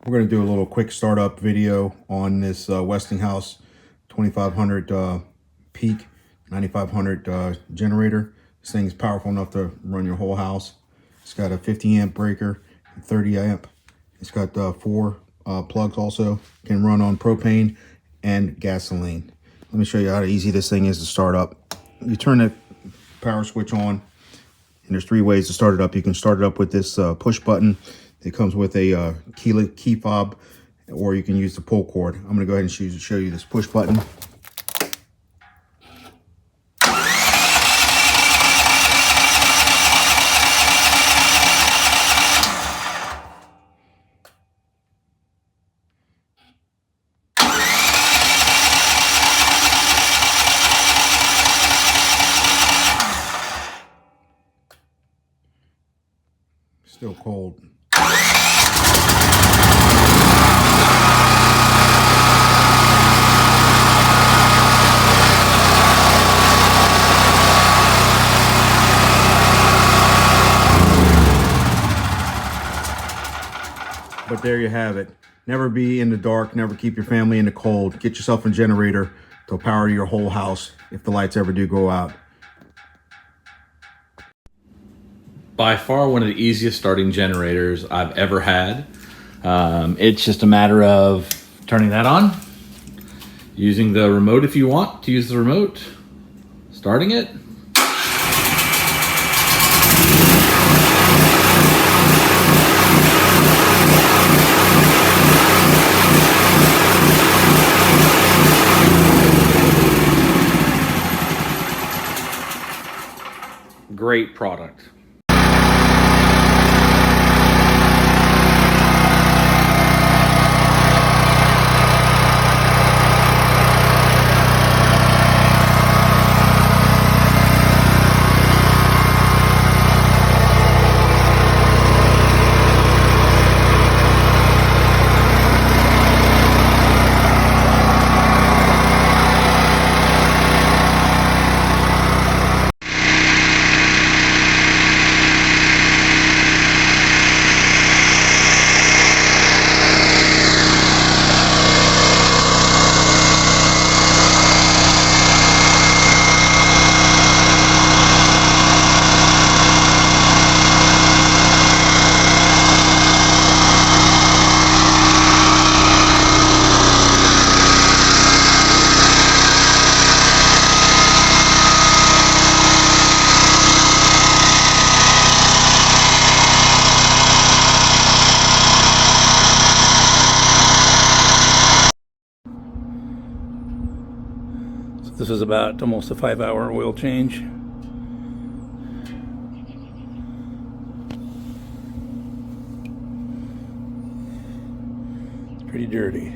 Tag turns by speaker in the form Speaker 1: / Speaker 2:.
Speaker 1: We're going to do a little quick startup video on this Westinghouse 2500 peak 9500 generator. This thing is powerful enough to run your whole house. It's got a 50 amp breaker, 30 amp. It's got 4 plugs also. Can run on propane and gasoline. Let me show you how easy this thing is to start up. You turn the power switch on, and there's 3 ways to start it up. You can start it up with this push button. It comes with a key fob, or you can use the pull cord. I'm going to go ahead and show you this push button. Still cold. But there you have it. Never be in the dark, never keep your family in the cold. Get yourself a generator to power your whole house if the lights ever do go out.
Speaker 2: By far one of the easiest starting generators I've ever had. It's just a matter of turning that on, using the remote if you want to use the remote, starting it. Great product.
Speaker 3: This is about almost a 5-hour oil change. It's pretty dirty.